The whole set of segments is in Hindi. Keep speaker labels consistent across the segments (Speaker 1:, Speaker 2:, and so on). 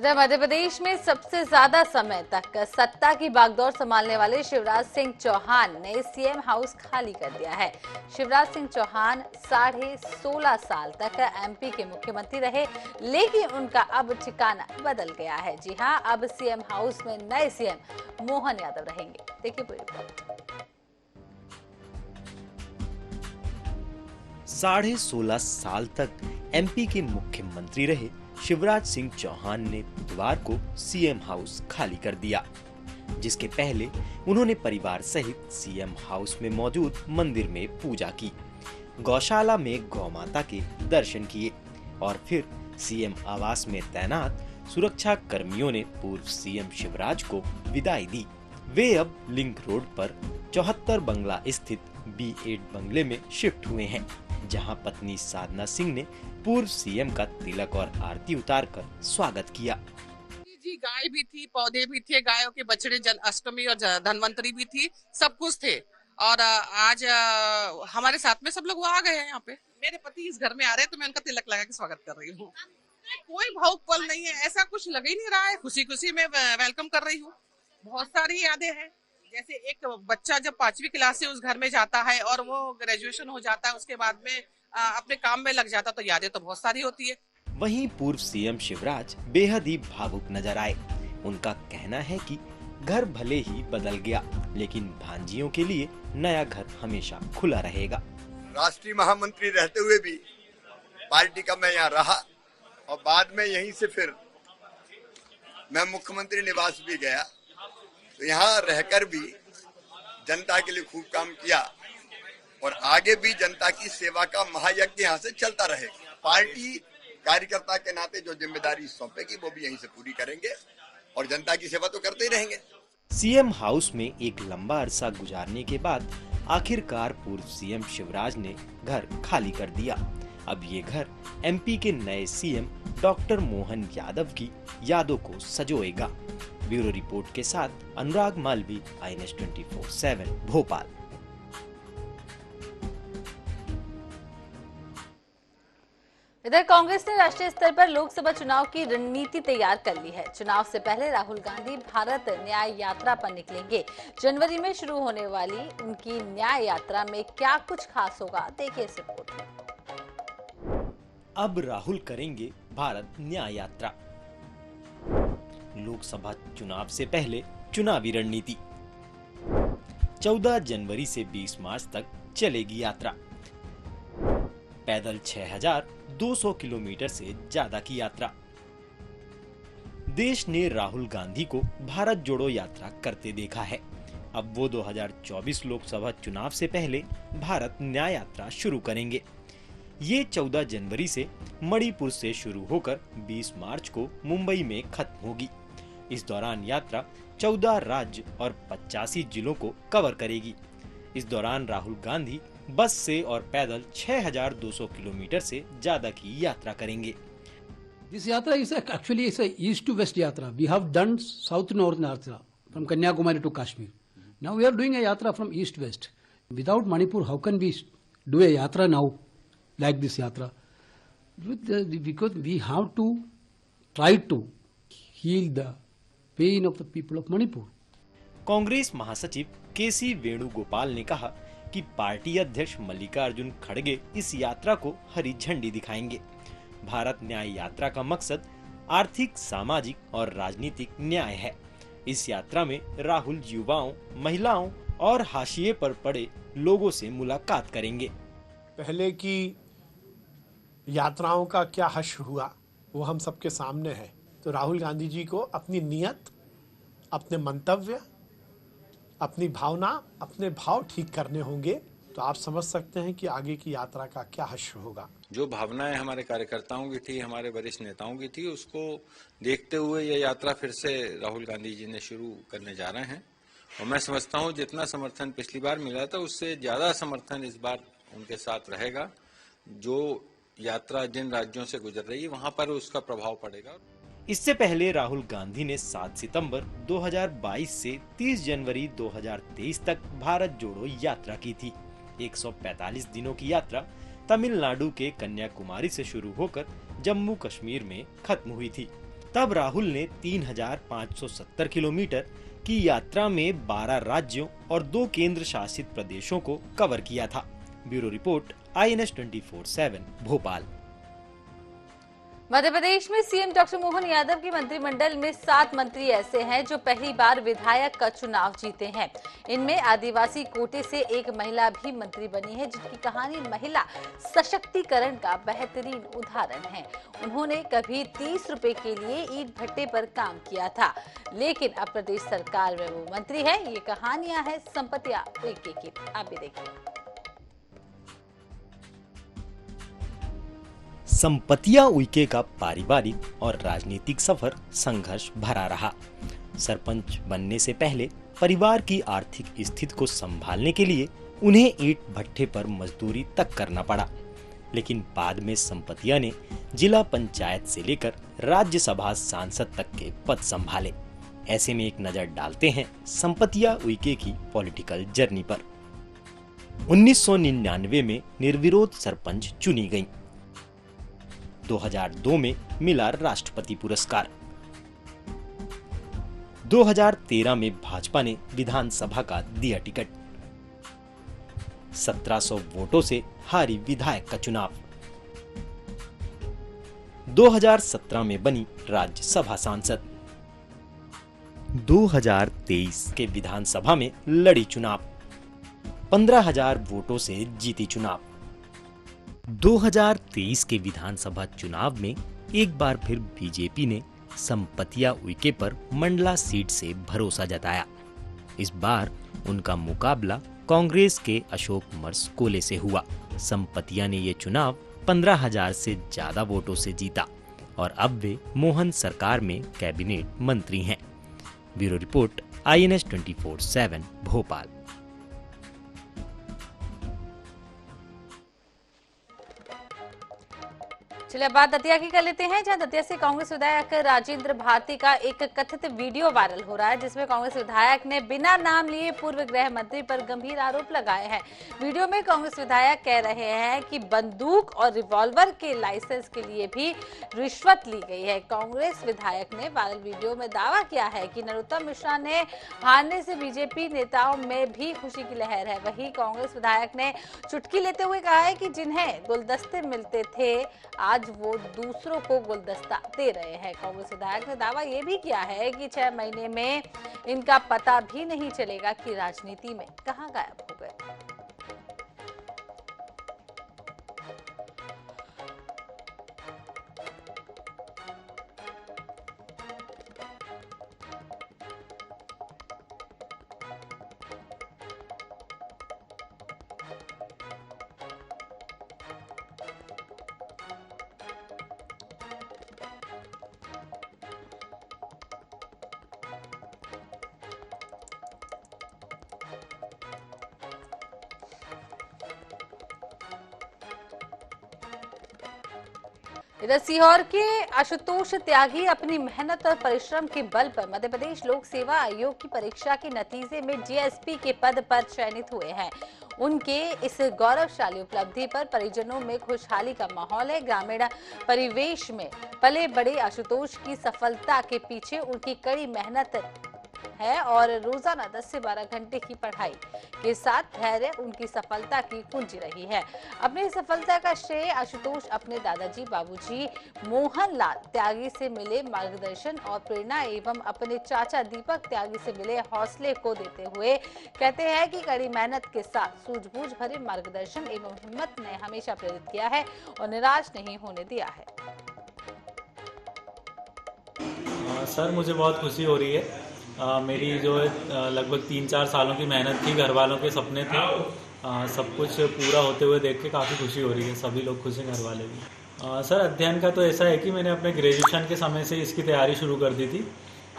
Speaker 1: इधर मध्य प्रदेश में सबसे ज्यादा समय तक सत्ता की बागडोर संभालने वाले शिवराज सिंह चौहान ने सीएम हाउस खाली कर दिया है। शिवराज सिंह चौहान 16.5 साल तक एमपी के मुख्यमंत्री रहे, लेकिन उनका अब ठिकाना बदल गया है। जी हां, अब सीएम हाउस में नए सीएम मोहन यादव रहेंगे। देखिए पूरी रिपोर्ट।
Speaker 2: 16.5 साल तक एमपी के मुख्यमंत्री रहे शिवराज सिंह चौहान ने बुधवार को सीएम हाउस खाली कर दिया, जिसके पहले उन्होंने परिवार सहित सीएम हाउस में मौजूद मंदिर में पूजा की, गौशाला में गौ माता के दर्शन किए और फिर सीएम आवास में तैनात सुरक्षा कर्मियों ने पूर्व सीएम शिवराज को विदाई दी। वे अब लिंक रोड पर 74 बंगला स्थित B8 बंगले में शिफ्ट हुए हैं, जहां पत्नी साधना सिंह ने पूर्व सीएम का तिलक और आरती उतारकर स्वागत किया।
Speaker 3: जी, गाय भी थी, पौधे भी थे, गायों के बछड़े, अष्टमी और धनवंतरी भी थी, सब कुछ थे। और आज हमारे साथ में सब लोग वो आ गए हैं यहाँ पे। मेरे पति इस घर में आ रहे हैं तो मैं उनका तिलक लगा के स्वागत कर रही हूँ। कोई भावुक पल नहीं है, ऐसा कुछ लग ही नहीं रहा है। खुशी खुशी में वेलकम कर रही हूँ। बहुत सारी यादें हैं, जैसे एक बच्चा जब 5वीं क्लास से उस घर में जाता है और वो ग्रेजुएशन हो जाता है, उसके बाद में अपने काम में लग जाता, तो यादें तो बहुत सारी होती है।
Speaker 2: वहीं पूर्व सीएम शिवराज बेहद ही भावुक नजर आए। उनका कहना है कि घर भले ही बदल गया, लेकिन भांजियों के लिए नया घर हमेशा खुला रहेगा।
Speaker 4: राष्ट्रीय महामंत्री रहते हुए भी पार्टी का मैं यहाँ रहा और बाद में यहीं से फिर मैं मुख्यमंत्री निवास भी गया, तो यहाँ रहकर भी जनता के लिए खूब काम किया और आगे भी जनता की सेवा का महायज्ञ यहाँ से चलता रहेगा। पार्टी कार्यकर्ता के नाते जो जिम्मेदारी सौंपेगी वो भी यहीं से पूरी करेंगे और जनता की सेवा तो करते ही रहेंगे।
Speaker 2: सीएम हाउस में एक लंबा अरसा गुजारने के बाद आखिरकार पूर्व सीएम शिवराज ने घर खाली कर दिया। अब ये घर एमपी के नए सीएम डॉक्टर मोहन यादव की यादों को सजोएगा। ब्यूरो रिपोर्ट के साथ अनुराग मालवी, INS 24/7 भोपाल।
Speaker 1: इधर कांग्रेस ने राष्ट्रीय स्तर पर लोकसभा चुनाव की रणनीति तैयार कर ली है। चुनाव से पहले राहुल गांधी भारत न्याय यात्रा पर निकलेंगे। जनवरी में शुरू होने वाली उनकी न्याय यात्रा में क्या कुछ खास होगा, देखिए इस रिपोर्ट में।
Speaker 2: अब राहुल करेंगे भारत न्याय यात्रा। लोकसभा चुनाव से पहले चुनावी रणनीति। 14 जनवरी से 20 मार्च तक चलेगी यात्रा। पैदल 6200 किलोमीटर से ज्यादा की यात्रा। देश ने राहुल गांधी को भारत जोड़ो यात्रा करते देखा है। अब वो 2024 लोकसभा चुनाव से पहले भारत न्याय यात्रा शुरू करेंगे। ये 14 जनवरी से मणिपुर से शुरू होकर 20 मार्च को मुंबई में खत्म होगी। इस दौरान यात्रा 14 राज्य और 85 जिलों को कवर करेगी। इस दौरान राहुल गांधी बस से और पैदल 6200 किलोमीटर से ज्यादा की यात्रा करेंगे।
Speaker 5: This yatra is actually a east to west yatra. We have done south north yatra from Kanyakumari to Kashmir. Now we are doing a yatra from east west. Without Manipur, how can we do a yatra now like this yatra? Because we have to try to heal the pain of the people of Manipur.
Speaker 2: Congress महासचिव KC वेणुगोपाल ने कहा कि पार्टी अध्यक्ष मल्लिकार्जुन खड़गे इस यात्रा को हरी झंडी दिखाएंगे। भारत न्याय यात्रा का मकसद आर्थिक, सामाजिक और राजनीतिक न्याय है। इस यात्रा में राहुल युवाओं, महिलाओं और हाशिए पर पड़े लोगों से मुलाकात करेंगे।
Speaker 6: पहले की यात्राओं का क्या हश्र हुआ वो हम सबके सामने है। तो राहुल गांधी जी को अपनी नियत, अपने मंतव्य, अपनी भावना, अपने भाव ठीक करने होंगे, तो आप समझ सकते हैं कि आगे की यात्रा का क्या हश्र होगा।
Speaker 7: जो भावनाएं हमारे कार्यकर्ताओं की थी, हमारे वरिष्ठ नेताओं की थी, उसको देखते हुए ये यात्रा फिर से राहुल गांधी जी ने शुरू करने जा रहे हैं। और मैं समझता हूं जितना समर्थन पिछली बार मिला था उससे ज्यादा समर्थन इस बार उनके साथ रहेगा। जो यात्रा जिन राज्यों से गुजर रही है वहां पर उसका प्रभाव पड़ेगा।
Speaker 2: इससे पहले राहुल गांधी ने 7 सितंबर 2022 से 30 जनवरी 2023 तक भारत जोड़ो यात्रा की थी। 145 दिनों की यात्रा तमिलनाडु के कन्याकुमारी से शुरू होकर जम्मू कश्मीर में खत्म हुई थी। तब राहुल ने 3,570 किलोमीटर की यात्रा में 12 राज्यों और 2 केंद्र शासित प्रदेशों को कवर किया था। Bureau report, INS 24/7 Bhopal.
Speaker 1: Madhya Pradesh में सीएम डॉक्टर मोहन यादव की मंत्रिमंडल में 7 मंत्री ऐसे हैं जो पहली बार विधायक का चुनाव जीते हैं। इनमें आदिवासी कोटे से एक महिला भी मंत्री बनी है, जिनकी कहानी महिला सशक्तिकरण का बेहतरीन उदाहरण है। उन्होंने कभी 30 रुपए के लिए ईंट भट्टे पर काम किया था, लेकिन अब प्रदेश सरकार में वो मंत्री है। ये कहानियां हैं संपतिया उइके की, आप भी देखिए।
Speaker 2: संपतिया उइके का पारिवारिक और राजनीतिक सफर संघर्ष भरा रहा। सरपंच बनने से पहले परिवार की आर्थिक स्थिति को संभालने के लिए उन्हें ईंट भट्टे पर मजदूरी तक करना पड़ा, लेकिन बाद में संपतिया ने जिला पंचायत से लेकर राज्यसभा सांसद तक के पद संभाले। ऐसे में एक नजर डालते हैं संपतिया उइके की पॉलिटिकल जर्नी पर। 1999 में निर्विरोध सरपंच चुनी गईं। 2002 में मिला राष्ट्रपति पुरस्कार। 2013 में भाजपा ने विधानसभा का दिया टिकट। 1700 वोटों से हारी विधायक का चुनाव। 2017 में बनी राज्यसभा सांसद। 2023 के विधानसभा में लड़ी चुनाव। 15,000 वोटों से जीती चुनाव। 2023 के विधानसभा चुनाव में एक बार फिर बीजेपी ने संपतिया उइके पर मंडला सीट से भरोसा जताया। इस बार उनका मुकाबला कांग्रेस के अशोक मरसकोले से हुआ। संपतिया ने ये चुनाव 15,000 से ज्यादा वोटों से जीता और अब वे मोहन सरकार में कैबिनेट मंत्री हैं। Bureau report, INS 24/7 Bhopal.
Speaker 1: चलिए बात दतिया की कर लेते हैं, जहां दतिया से कांग्रेस विधायक राजेंद्र भारती का एक कथित वीडियो वायरल हो रहा है, जिसमें कांग्रेस विधायक ने बिना नाम लिए पूर्व गृह मंत्री पर गंभीर आरोप लगाए हैं। वीडियो में कांग्रेस विधायक कह रहे हैं कि बंदूक और रिवॉल्वर के लाइसेंस के लिए भी रिश्वत ली गई है। कांग्रेस विधायक ने वायरल वीडियो में दावा किया है कि नरोत्तम मिश्रा ने हारने से बीजेपी नेताओं में भी खुशी की लहर है। वहीं कांग्रेस विधायक ने चुटकी लेते हुए कहा है कि जिन्हें गुलदस्ते मिलते थे, आज वो दूसरों को गुलदस्ता दे रहे हैं। कांग्रेस विधायक ने दावा यह भी किया है कि 6 महीने में इनका पता भी नहीं चलेगा कि राजनीति में कहां गायब हो गए। इधर सीहोर के आशुतोष त्यागी अपनी मेहनत और परिश्रम के बल पर मध्य प्रदेश लोक सेवा आयोग की परीक्षा के नतीजे में GSP के पद पर चयनित हुए हैं। उनके इस गौरवशाली उपलब्धि पर परिजनों में खुशहाली का माहौल है। ग्रामीण परिवेश में पले बड़े आशुतोष की सफलता के पीछे उनकी कड़ी मेहनत है और रोजाना 10 से 12 घंटे की पढ़ाई के साथ धैर्य उनकी सफलता की कुंजी रही है। अपनी सफलता का श्रेय आशुतोष अपने दादाजी बाबूजी मोहनलाल त्यागी से मिले मार्गदर्शन और प्रेरणा एवं अपने चाचा दीपक त्यागी से मिले हौसले को देते हुए कहते हैं कि कड़ी मेहनत के साथ सूझबूझ भरे मार्गदर्शन एवं हिम्मत ने हमेशा प्रेरित किया है और निराश नहीं होने दिया है।
Speaker 8: सर, मुझे बहुत खुशी हो रही है। मेरी जो है लगभग 3-4 सालों की मेहनत थी, घर वालों के सपने थे, सब कुछ पूरा होते हुए देख के काफ़ी खुशी हो रही है। सभी लोग खुश हैं, घर वाले भी। सर, अध्ययन का तो ऐसा है कि मैंने अपने ग्रेजुएशन के समय से इसकी तैयारी शुरू कर दी थी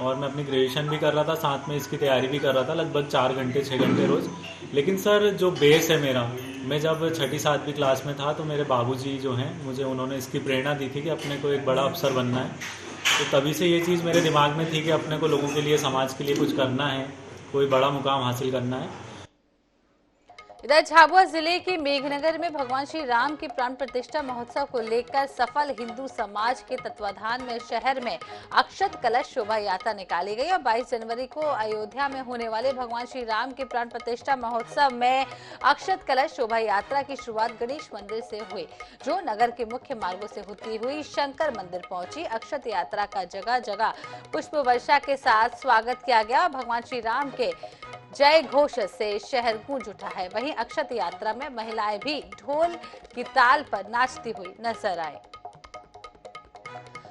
Speaker 8: और मैं अपनी ग्रेजुएशन भी कर रहा था, साथ में इसकी तैयारी भी कर रहा था, लगभग 4 घंटे 6 घंटे रोज़। लेकिन सर, जो बेस है मेरा, मैं जब 6ठी-7वीं क्लास में था तो मेरे बाबूजी जो हैं, मुझे उन्होंने इसकी प्रेरणा दी थी कि अपने को एक बड़ा अफसर बनना है। तो तभी से ये चीज़ मेरे दिमाग में थी कि अपने को लोगों के लिए, समाज के लिए कुछ करना है, कोई बड़ा मुकाम हासिल करना है।
Speaker 1: इधर झाबुआ जिले के मेघनगर में भगवान श्री राम के प्राण प्रतिष्ठा महोत्सव को लेकर सफल हिंदू समाज के तत्वाधान में शहर में अक्षत कलश शोभा यात्रा निकाली गई और 22 जनवरी को अयोध्या में होने वाले भगवान श्री राम के प्राण प्रतिष्ठा महोत्सव में अक्षत कलश शोभा यात्रा की शुरुआत गणेश मंदिर से हुई, जो नगर के मुख्य मार्गों से होती हुई शंकर मंदिर पहुंची। अक्षत यात्रा का जगह जगह पुष्प वर्षा के साथ स्वागत किया गया। भगवान श्री राम के जय घोष से शहर गूंज उठा है। वहीं अक्षत यात्रा में महिलाएं भी ढोल की ताल पर नाचती हुई नजर आए।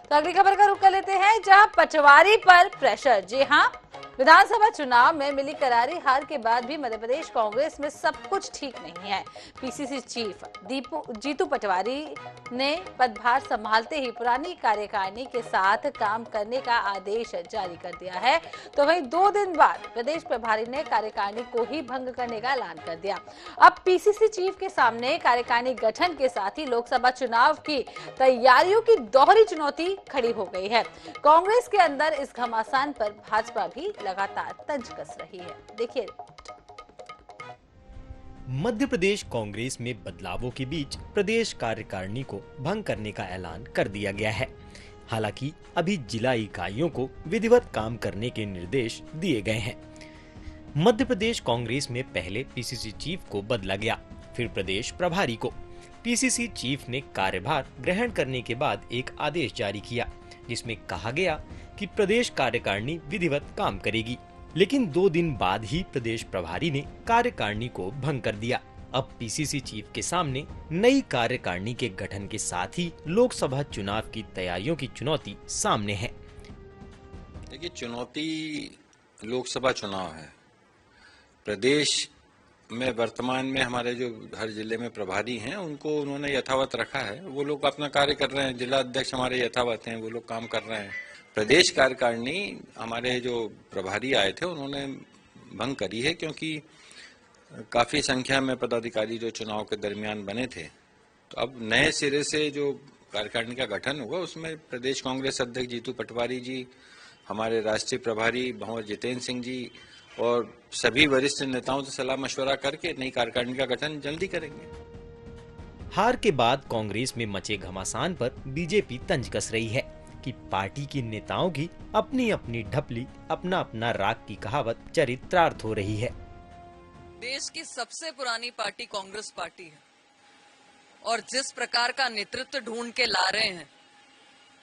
Speaker 1: तो अगली खबर का रुख कर लेते हैं, जहां पटवारी पर प्रेशर। जी हां, विधानसभा चुनाव में मिली करारी हार के बाद भी मध्य प्रदेश कांग्रेस में सब कुछ ठीक नहीं है। पीसीसी चीफ जीतू पटवारी ने पदभार संभालते ही पुरानी कार्यकारिणी के साथ काम करने का आदेश जारी कर दिया है। तो वहीं 2 दिन बाद प्रदेश प्रभारी ने कार्यकारिणी को ही भंग करने का ऐलान कर दिया। अब पीसीसी चीफ के सामने कार्यकारिणी गठन के साथ ही लोकसभा चुनाव की तैयारियों की दोहरी चुनौती खड़ी हो गई है। कांग्रेस के अंदर इस घमासान पर भाजपा भी लगातार तंज कस रही है। देखिए,
Speaker 2: मध्य प्रदेश कांग्रेस में बदलावों के बीच प्रदेश कार्यकारिणी को भंग करने का ऐलान कर दिया गया है। हालांकि अभी जिला इकाइयों को विधिवत काम करने के निर्देश दिए गए हैं। मध्य प्रदेश कांग्रेस में पहले पीसीसी चीफ को बदला गया, फिर प्रदेश प्रभारी को। पीसीसी चीफ ने कार्यभार ग्रहण करने के बाद एक आदेश जारी किया, जिसमें कहा गया कि प्रदेश कार्यकारिणी विधिवत काम करेगी। लेकिन 2 दिन बाद ही प्रदेश प्रभारी ने कार्यकारिणी को भंग कर दिया। अब पीसीसी चीफ के सामने नई कार्यकारिणी के गठन के साथ ही लोकसभा चुनाव की तैयारियों की चुनौती सामने है।
Speaker 7: देखिए, चुनौती लोकसभा चुनाव है। प्रदेश में वर्तमान में हमारे जो हर जिले में प्रभारी हैं, उनको उन्होंने यथावत रखा है। वो लोग अपना कार्य कर रहे हैं। जिला अध्यक्ष हमारे यथावत हैं, वो लोग काम कर रहे हैं। प्रदेश कार्यकारिणी हमारे जो प्रभारी आए थे उन्होंने भंग करी है, क्योंकि काफी संख्या में पदाधिकारी जो चुनाव के दरमियान बने थे। तो अब नए सिरे से जो कार्यकारिणी का गठन हुआ, उसमें प्रदेश कांग्रेस अध्यक्ष जीतू पटवारी जी, हमारे राष्ट्रीय प्रभारी भंवर जितेंद्र सिंह जी और सभी वरिष्ठ नेताओं से सलाह मशवरा करके नई कार्यकारिणी का गठन जल्दी करेंगे।
Speaker 2: हार के बाद कांग्रेस में मचे घमासान पर बीजेपी तंज कस रही है कि पार्टी के नेताओं की अपनी अपनी ढपली, अपना अपना राग की कहावत चरित्रार्थ हो रही है।
Speaker 9: देश की सबसे पुरानी पार्टी कांग्रेस पार्टी है और जिस प्रकार का नेतृत्व ढूंढ के ला रहे हैं,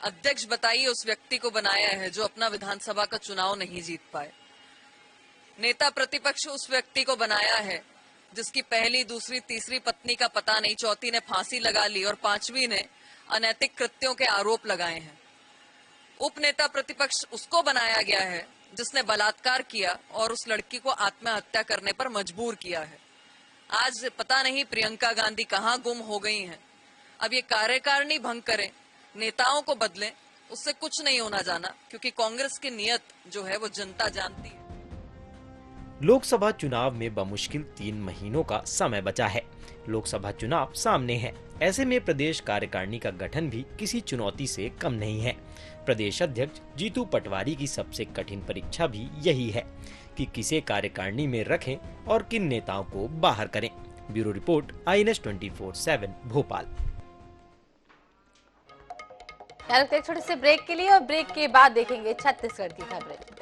Speaker 9: अध्यक्ष बताइए उस व्यक्ति को बनाया है जो अपना विधानसभा का चुनाव नहीं जीत पाए। नेता प्रतिपक्ष उस व्यक्ति को बनाया है जिसकी पहली, दूसरी, तीसरी पत्नी का पता नहीं, चौथी ने फांसी लगा ली और 5वीं ने अनैतिक कृत्यों के आरोप लगाए हैं। उपनेता प्रतिपक्ष उसको बनाया गया है जिसने बलात्कार किया और उस लड़की को आत्महत्या करने पर मजबूर किया है। आज पता नहीं प्रियंका गांधी कहां गुम हो गई हैं। अब ये कार्यकारिणी भंग करें, नेताओं को बदलें, उससे कुछ नहीं होना जाना, क्योंकि कांग्रेस की नीयत जो है वो जनता जानती है।
Speaker 2: लोकसभा चुनाव में बमुश्किल 3 महीनों का समय बचा है। लोकसभा चुनाव सामने है। ऐसे में प्रदेश कार्यकारिणी का गठन भी किसी चुनौती से कम नहीं है। प्रदेश अध्यक्ष जीतू पटवारी की सबसे कठिन परीक्षा भी यही है कि किसे कार्यकारिणी में रखें और किन नेताओं को बाहर करें। Bureau report, INS 24/7 Bhopal.
Speaker 1: छोटे से ब्रेक के लिए, और ब्रेक के बाद देखेंगे छत्तीसगढ़ की खबरें।